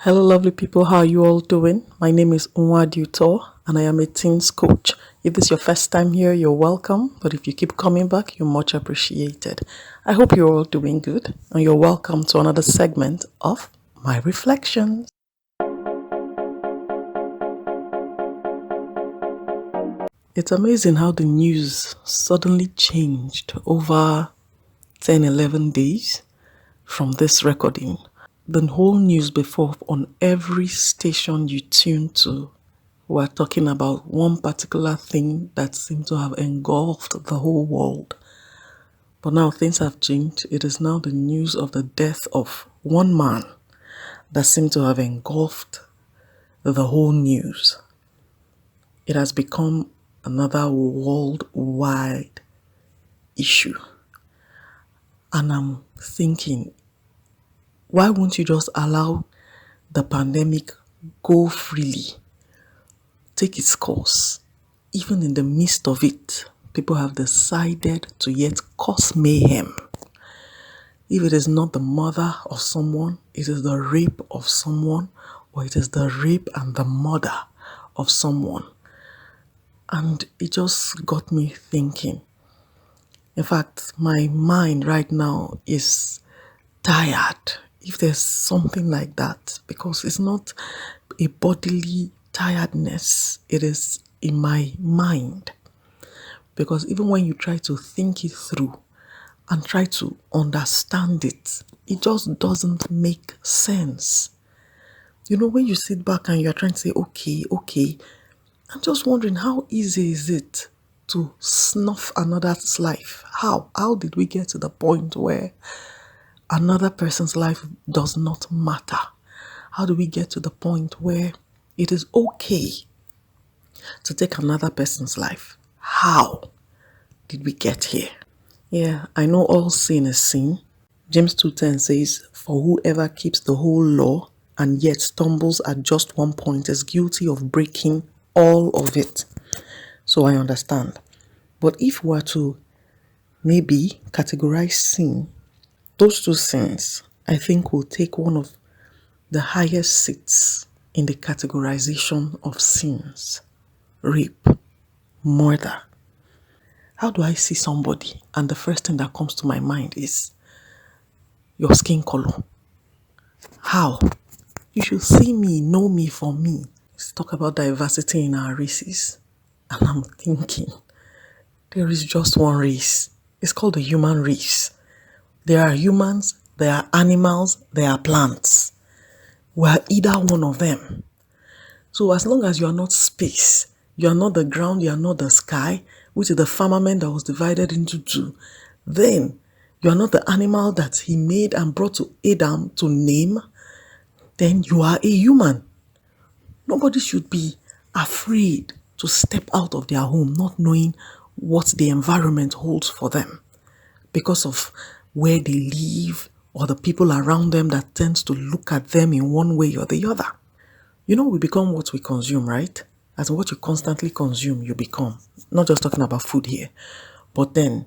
Hello, lovely people. How are you all doing? My name is Unwadi Uto, and I am a teens coach. If this is your first time here, you're welcome. But if you keep coming back, you're much appreciated. I hope you're all doing good, and you're welcome to another segment of my reflections. It's amazing how the news suddenly changed over 10, 11 days from this recording. The whole news before on every station you tune to, we're talking about one particular thing that seemed to have engulfed the whole world. But now things have changed. It is now the news of the death of one man that seemed to have engulfed the whole news. It has become another worldwide issue. And I'm thinking, why won't you just allow the pandemic go freely, take its course? Even in the midst of it, people have decided to yet cause mayhem. If it is not the mother of someone, it is the rape of someone, or it is the rape and the murder of someone. And it just got me thinking. In fact, my mind right now is tired, if there's something like that, because it's not a bodily tiredness, it is in my mind. Because even when you try to think it through and try to understand it, it just doesn't make sense. You know, when you sit back and you're trying to say, okay, I'm just wondering, how easy is it to snuff another's life? How did we get to the point where another person's life does not matter? How do we get to the point where it is okay to take another person's life? How did we get here? Yeah, I know all sin is sin. James 2:10 says, "For whoever keeps the whole law and yet stumbles at just one point is guilty of breaking all of it." So I understand. But if we were to maybe categorize sin, those two sins, I think, will take one of the highest seats in the categorization of sins: rape, murder. How do I see somebody and the first thing that comes to my mind is your skin color? How? You should see me, know me for me. Let's talk about diversity in our races. And I'm thinking, there is just one race. It's called the human race. There are humans, there are animals, there are plants. We are either one of them. So as long as you are not space, you are not the ground, you are not the sky, which is the firmament that was divided into two, then you are not the animal that he made and brought to Adam to name, then you are a human. Nobody should be afraid to step out of their home not knowing what the environment holds for them because of where they live or the people around them that tends to look at them in one way or the other. You know, we become what we consume, right? As what you constantly consume, you become. Not just talking about food here, but then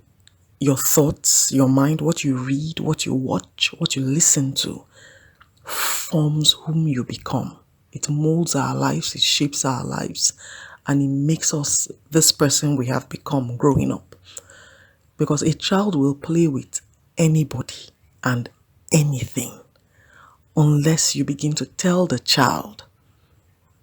your thoughts, your mind, what you read, what you watch, what you listen to forms whom you become. It molds our lives, it shapes our lives, and it makes us this person we have become growing up. Because a child will play with anybody and anything unless you begin to tell the child,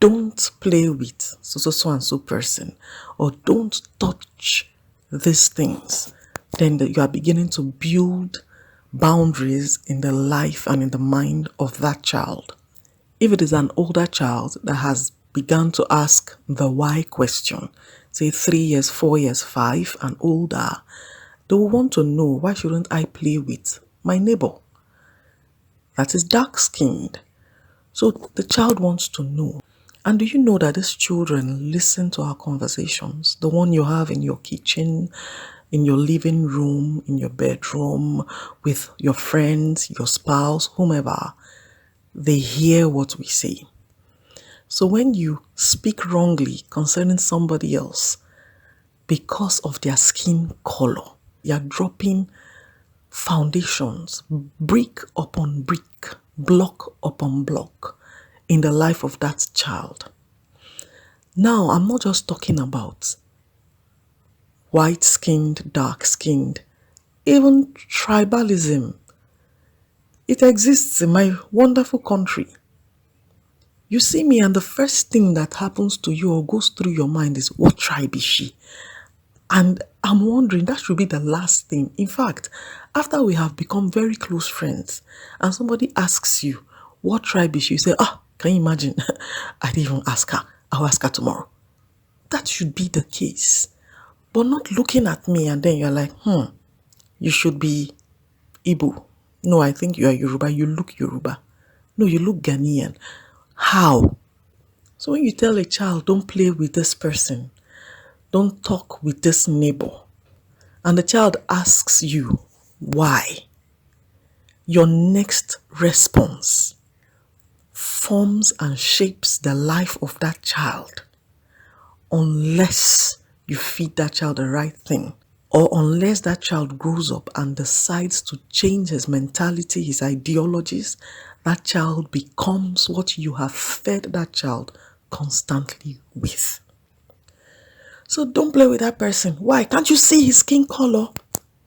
don't play with so and so person, or don't touch these things. Then you are beginning to build boundaries in the life and in the mind of that child. If it is an older child that has begun to ask the why question, say 3 years, 4 years, 5 and older, they will want to know, why shouldn't I play with my neighbor that is dark skinned? So the child wants to know. And do you know that these children listen to our conversations? The one you have in your kitchen, in your living room, in your bedroom, with your friends, your spouse, whomever. They hear what we say. So when you speak wrongly concerning somebody else because of their skin color, you are dropping foundations, brick upon brick, block upon block, in the life of that child. Now, I'm not just talking about white-skinned, dark-skinned, even tribalism. It exists in my wonderful country. You see me, and the first thing that happens to you or goes through your mind is, what tribe is she? And I'm wondering, that should be the last thing. In fact, after we have become very close friends and somebody asks you, what tribe is she? You say, can you imagine? I didn't even ask her. I'll ask her tomorrow. That should be the case. But not looking at me and then you're like, you should be Igbo. No, I think you are Yoruba. You look Yoruba. No, you look Ghanaian. How? So when you tell a child, don't play with this person, don't talk with this neighbor, and the child asks you why, your next response forms and shapes the life of that child unless you feed that child the right thing, or unless that child grows up and decides to change his mentality, his ideologies. That child becomes what you have fed that child constantly with. So don't play with that person. Why? Can't you see his skin color?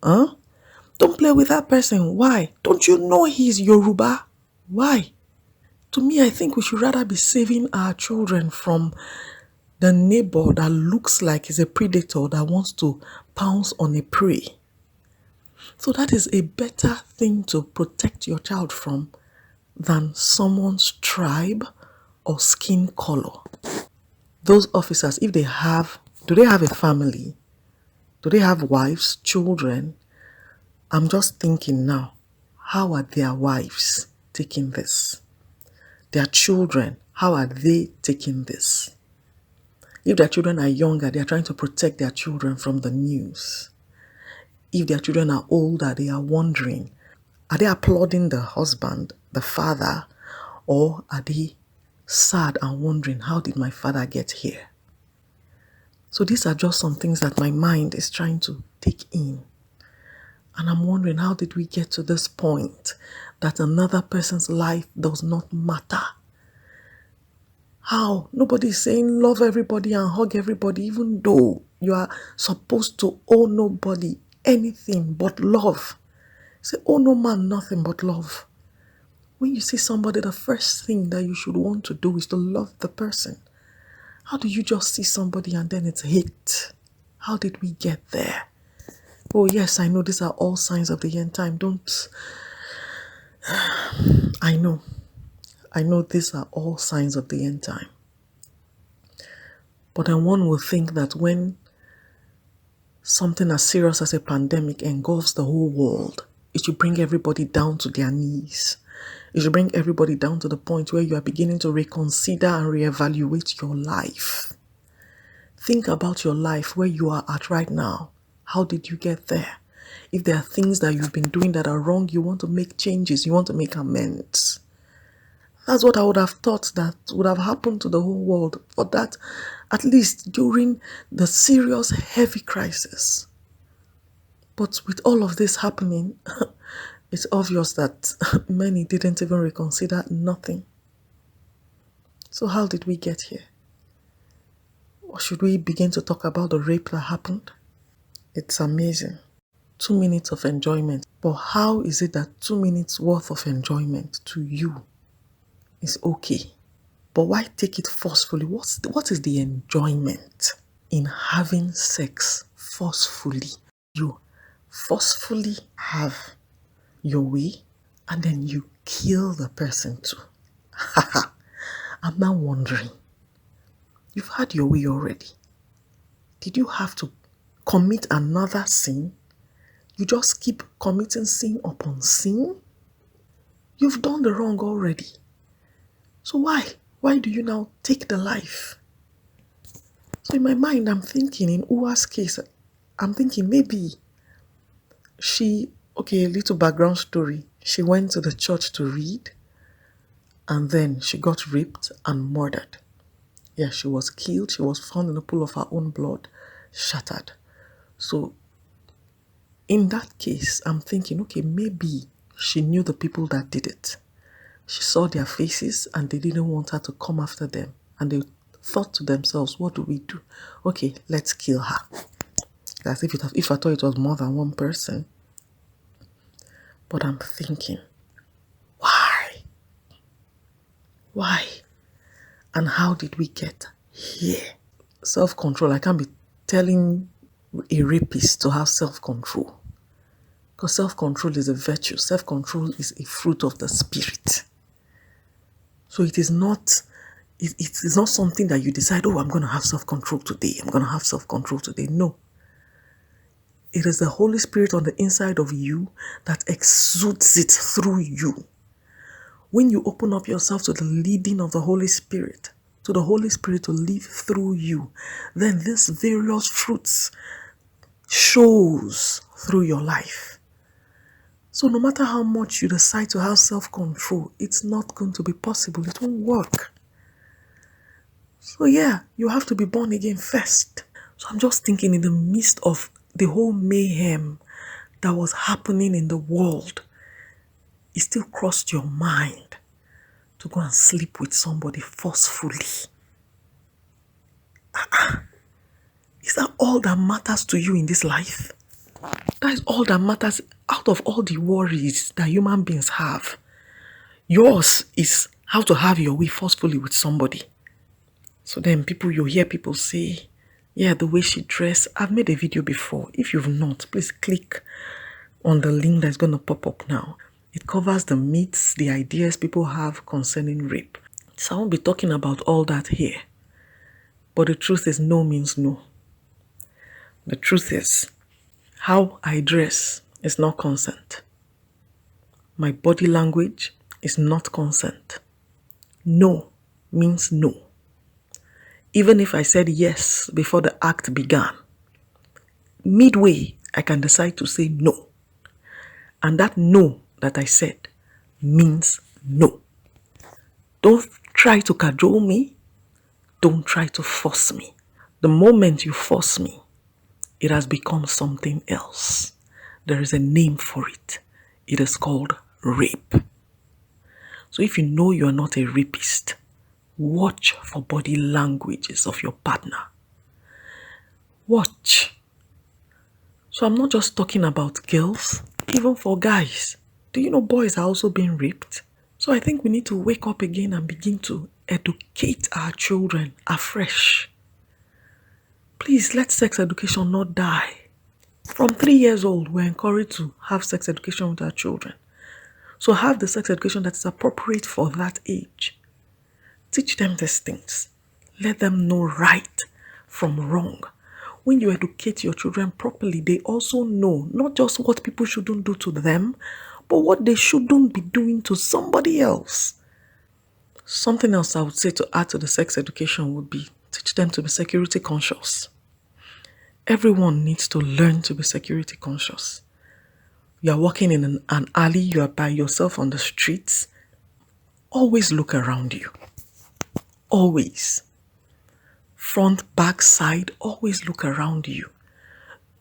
Don't play with that person. Why? Don't you know he's Yoruba? Why? To me, I think we should rather be saving our children from the neighbor that looks like he's a predator that wants to pounce on a prey. So that is a better thing to protect your child from than someone's tribe or skin color. Those officers, if they have, do they have a family? Do they have wives, children? I'm just thinking now, how are their wives taking this? Their children, how are they taking this? If their children are younger, they are trying to protect their children from the news. If their children are older, they are wondering, are they applauding the husband, the father, or are they sad and wondering, how did my father get here? So these are just some things that my mind is trying to take in. And I'm wondering, how did we get to this point that another person's life does not matter? How? Nobody is saying love everybody and hug everybody, even though you are supposed to owe nobody anything but love. Say, oh no man, nothing but love. When you see somebody, the first thing that you should want to do is to love the person. How do you just see somebody and then it's hate? How did we get there? Oh yes, I know these are all signs of the end time. I know these are all signs of the end time. But then one will think that when something as serious as a pandemic engulfs the whole world, it should bring everybody down to their knees. It should bring everybody down to the point where you are beginning to reconsider and reevaluate your life. Think about your life, where you are at right now. How did you get there? If there are things that you've been doing that are wrong, you want to make changes, you want to make amends. That's what I would have thought that would have happened to the whole world, for that, at least during the serious, heavy crisis. But with all of this happening, it's obvious that many didn't even reconsider nothing. So how did we get here? Or should we begin to talk about the rape that happened? It's amazing. 2 minutes of enjoyment. But how is it that 2 minutes worth of enjoyment to you is okay? But why take it forcefully? What is the enjoyment in having sex forcefully? You forcefully have your way and then you kill the person too. I'm now wondering, you've had your way already. Did you have to commit another sin? You just keep committing sin upon sin? You've done the wrong already. So why? Why do you now take the life? So in my mind, I'm thinking, in Uwa's case, I'm thinking maybe a little background story. She went to the church to read and then she got raped and murdered. Yeah, she was killed. She was found in a pool of her own blood, shattered. So in that case, I'm thinking, okay, maybe she knew the people that did it. She saw their faces and they didn't want her to come after them. And they thought to themselves, what do we do? Okay, let's kill her. As if I thought it was more than one person. But I'm thinking, why? Why? And how did we get here? Self-control. I can't be telling a rapist to have self-control. Because self-control is a virtue. Self-control is a fruit of the spirit. So it is not something that you decide, oh, I'm going to have self-control today. I'm going to have self-control today. No. It is the Holy Spirit on the inside of you that exudes it through you. When you open up yourself to the leading of the Holy Spirit, to the Holy Spirit to live through you, then these various fruits shows through your life. So no matter how much you decide to have self-control, it's not going to be possible. It won't work. So yeah, you have to be born again first. So I'm just thinking, in the midst of the whole mayhem that was happening in the world, it still crossed your mind to go and sleep with somebody forcefully. Is that all that matters to you in this life? That is all that matters out of all the worries that human beings have. Yours is how to have your way forcefully with somebody. So then you hear people say, yeah, the way she dressed. I've made a video before. If you've not, please click on the link that's going to pop up now. It covers the myths, the ideas people have concerning rape. So I won't be talking about all that here. But the truth is, no means no. The truth is, how I dress is not consent. My body language is not consent. No means no. Even if I said yes before the act began, midway, I can decide to say no. And that no that I said means no. Don't try to cajole me. Don't try to force me. The moment you force me, it has become something else. There is a name for it. It is called rape. So if you know you are not a rapist, watch for body languages of your partner. Watch. So I'm not just talking about girls, even for guys. Do you know boys are also being raped? So I think we need to wake up again and begin to educate our children afresh. Please, let sex education not die. From 3 years old, we're encouraged to have sex education with our children. So have the sex education that is appropriate for that age. Teach them these things. Let them know right from wrong. When you educate your children properly, they also know not just what people shouldn't do to them, but what they shouldn't be doing to somebody else. Something else I would say to add to the sex education would be teach them to be security conscious. Everyone needs to learn to be security conscious. You are walking in an alley, you are by yourself on the streets. Always look around you. Always. Front, back, side, always look around you.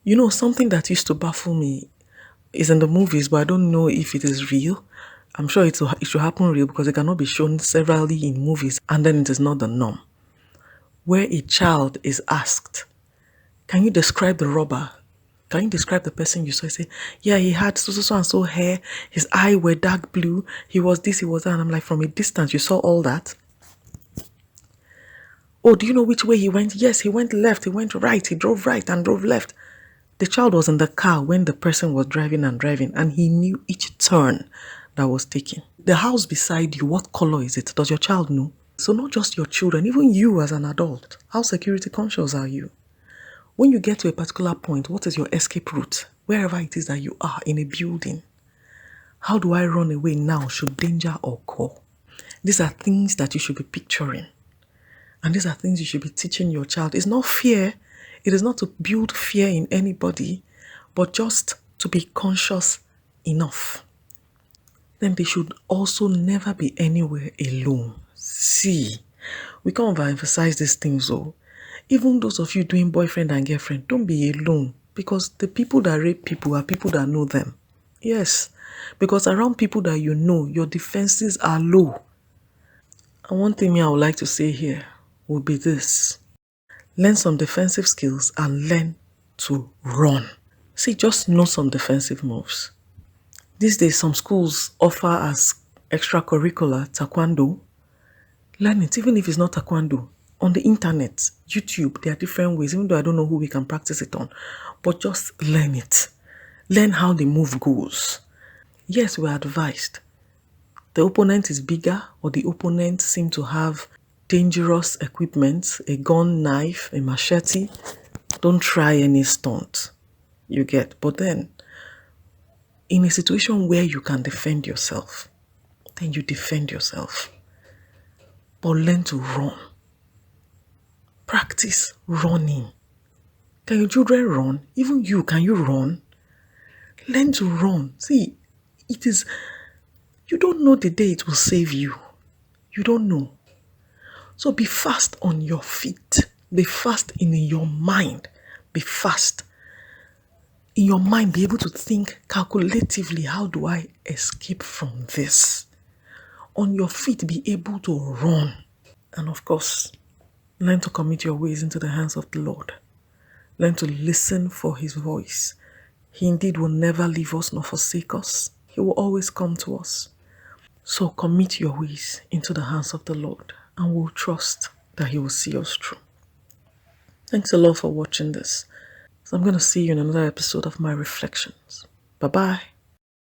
You know, something that used to baffle me is in the movies, but I don't know if it is real. I'm sure it should happen real because it cannot be shown severally in movies and then it is not the norm. Where a child is asked, can you describe the robber? Can you describe the person you saw? You say, yeah, he had so and so hair, his eyes were dark blue, he was this, he was that. And I'm like, from a distance, you saw all that? Oh, do you know which way he went? Yes, he went left, he went right, he drove right and drove left. The child was in the car when the person was driving, and he knew each turn that was taken. The house beside you, what color is it? Does your child know? So not just your children, even you as an adult, how security conscious are you? When you get to a particular point, what is your escape route? Wherever it is that you are in a building, how do I run away now should danger occur? These are things that you should be picturing. And these are things you should be teaching your child. It's not fear. It is not to build fear in anybody, but just to be conscious enough. Then they should also never be anywhere alone. See, we can't overemphasize these things though. Even those of you doing boyfriend and girlfriend, don't be alone, because the people that rape people are people that know them Yes, because around people that you know, your defenses are low. And one thing I would like to say here would be this: learn some defensive skills and learn to run. See, just know some defensive moves. These days, some schools offer as extracurricular taekwondo. Learn it, even if it's not taekwondo. On the internet, YouTube, there are different ways, even though I don't know who we can practice it on. But just learn it. Learn how the move goes. Yes, we're advised. The opponent is bigger, or the opponent seem to have dangerous equipment, a gun, knife, a machete. Don't try any stunt. You get. But then, in a situation where you can defend yourself, then you defend yourself. But learn to run. Practice running. Can your children run? Even you, can you run? Learn to run. See, it is, you don't know the day it will save you. You don't know. So be fast on your feet. Be fast in your mind. Be fast. In your mind, be able to think calculatively, how do I escape from this? On your feet, be able to run. And of course, learn to commit your ways into the hands of the Lord. Learn to listen for his voice. He indeed will never leave us nor forsake us. He will always come to us. So commit your ways into the hands of the Lord, and we'll trust that he will see us through. Thanks a lot for watching this. So I'm going to see you in another episode of my reflections. Bye-bye.